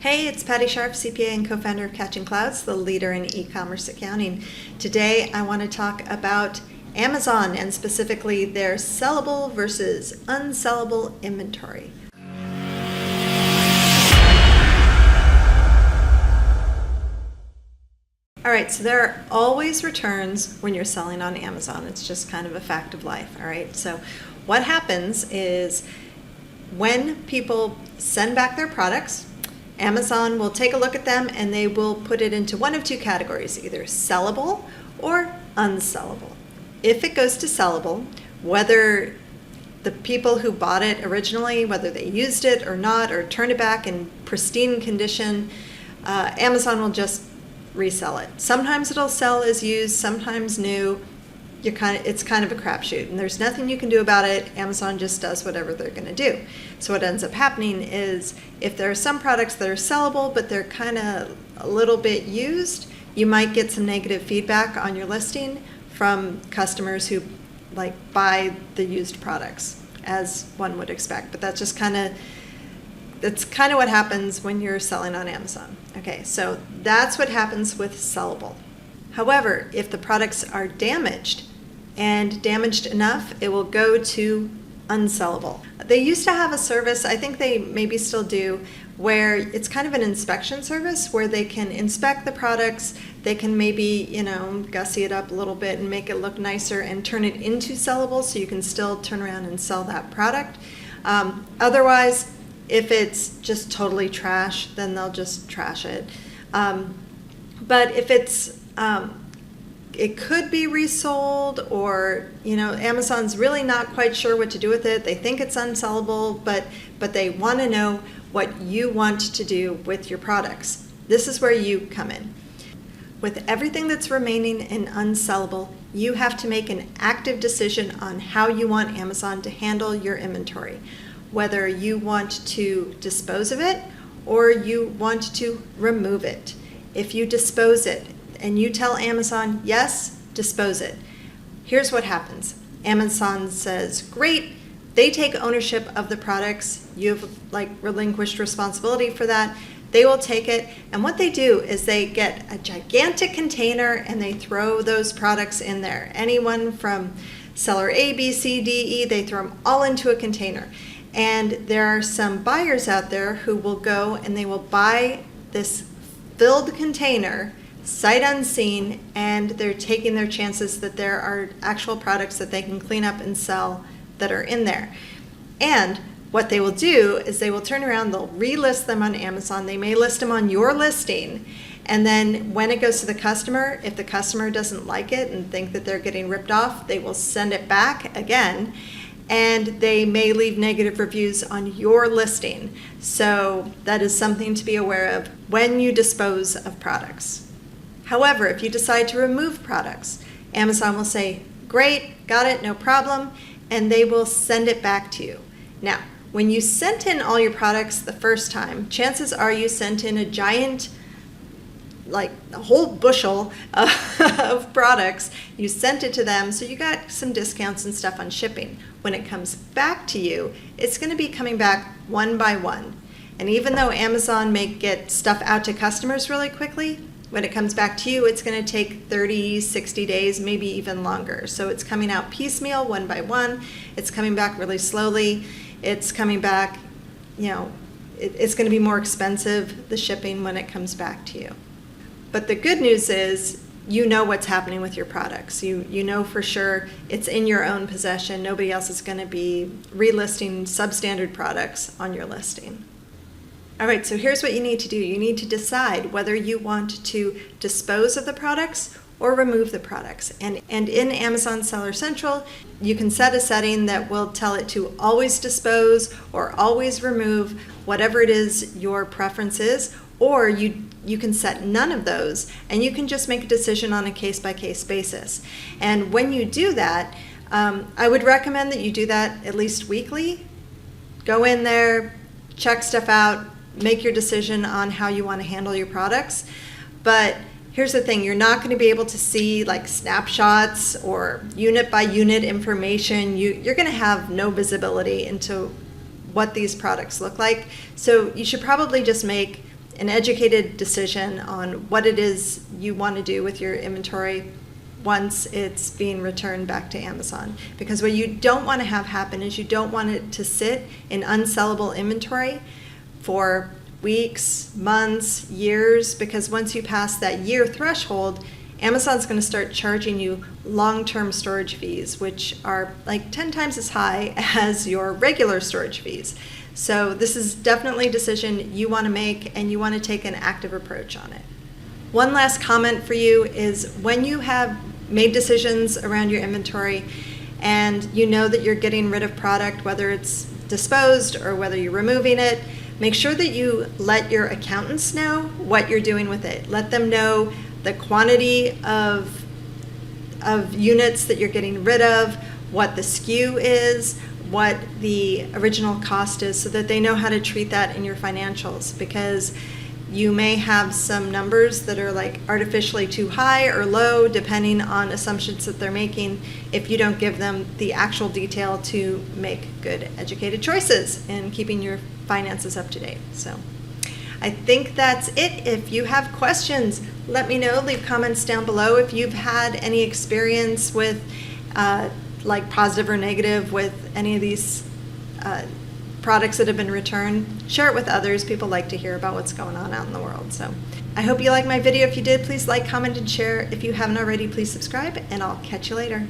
Hey, it's Patti Scharf, CPA and co-founder of Catching Clouds, the leader in e-commerce accounting. Today, I want to talk about Amazon and specifically their sellable versus unsellable inventory. All right, so there are always returns when you're selling on Amazon. It's just kind of a fact of life, all right? So what happens is when people send back their products, Amazon will take a look at them and they will put it into one of two categories, either sellable or unsellable. If it goes to sellable, whether the people who bought it originally, whether they used it or not, or turned it back in pristine condition, Amazon will just resell it. Sometimes it'll sell as used, sometimes new. It's kind of a crapshoot, and there's nothing you can do about it. Amazon just does whatever they're going to do. So what ends up happening is if there are some products that are sellable, but they're kind of a little bit used, you might get some negative feedback on your listing from customers who buy the used products, as one would expect. But that's kind of what happens when you're selling on Amazon. Okay, so that's what happens with sellable. However, if the products are damaged, and damaged enough, it will go to unsellable. They used to have a service, I think they maybe still do, where it's kind of an inspection service where they can inspect the products, they can maybe, gussy it up a little bit and make it look nicer and turn it into sellable so you can still turn around and sell that product. Otherwise, if it's just totally trash, then they'll just trash it. But if it's it could be resold, or Amazon's really not quite sure what to do with it. They think it's unsellable, but they want to know what you want to do with your products. This is where you come in. With everything that's remaining in unsellable, you have to make an active decision on how you want Amazon to handle your inventory, whether you want to dispose of it or you want to remove it. If you dispose it, and you tell Amazon, yes, dispose it, here's what happens. Amazon says, great, they take ownership of the products, you've relinquished responsibility for that, they will take it, and what they do is they get a gigantic container and they throw those products in there. Anyone from seller A, B, C, D, E, they throw them all into a container. And there are some buyers out there who will go and they will buy this filled container sight unseen, and they're taking their chances that there are actual products that they can clean up and sell that are in there. And what they will do is they will turn around, they'll relist them on Amazon, they may list them on your listing, and then when it goes to the customer, if the customer doesn't like it and think that they're getting ripped off, they will send it back again, and they may leave negative reviews on your listing. So that is something to be aware of when you dispose of products. However, if you decide to remove products, Amazon will say, great, got it, no problem, and they will send it back to you. Now, when you sent in all your products the first time, chances are you sent in a giant, a whole bushel of products. You sent it to them, so you got some discounts and stuff on shipping. When it comes back to you, it's going to be coming back one by one. And even though Amazon may get stuff out to customers really quickly, when it comes back to you, it's going to take 30, 60 days, maybe even longer. So it's coming out piecemeal, one by one. It's coming back really slowly. It's coming back, it's going to be more expensive, the shipping, when it comes back to you. But the good news is you know what's happening with your products. You know for sure it's in your own possession. Nobody else is going to be relisting substandard products on your listing. All right, so here's what you need to do. You need to decide whether you want to dispose of the products or remove the products. And in Amazon Seller Central, you can set a setting that will tell it to always dispose or always remove, whatever it is your preference is, or you can set none of those, and you can just make a decision on a case-by-case basis. And when you do that, I would recommend that you do that at least weekly. Go in there, check stuff out, make your decision on how you want to handle your products. But here's the thing, you're not going to be able to see snapshots or unit by unit information. You're going to have no visibility into what these products look like. So you should probably just make an educated decision on what it is you want to do with your inventory once it's being returned back to Amazon. Because what you don't want to have happen is you don't want it to sit in unsellable inventory for weeks, months, years, because once you pass that year threshold, Amazon's going to start charging you long-term storage fees, which are like 10 times as high as your regular storage fees. So this is definitely a decision you want to make, and you want to take an active approach on it. One last comment for you is, when you have made decisions around your inventory and you know that you're getting rid of product, whether it's disposed or whether you're removing it, make sure that you let your accountants know what you're doing with it. Let them know the quantity of units that you're getting rid of, what the SKU is, what the original cost is, so that they know how to treat that in your financials. Because you may have some numbers that are like artificially too high or low, depending on assumptions that they're making, if you don't give them the actual detail to make good, educated choices in keeping your finances up to date. So I think that's it. If you have questions, let me know. Leave comments down below. If you've had any experience with like positive or negative with any of these products that have been returned, share it with others. People like to hear about what's going on out in the world. So I hope you liked my video. If you did, please like, comment, and share. If you haven't already, please subscribe, and I'll catch you later.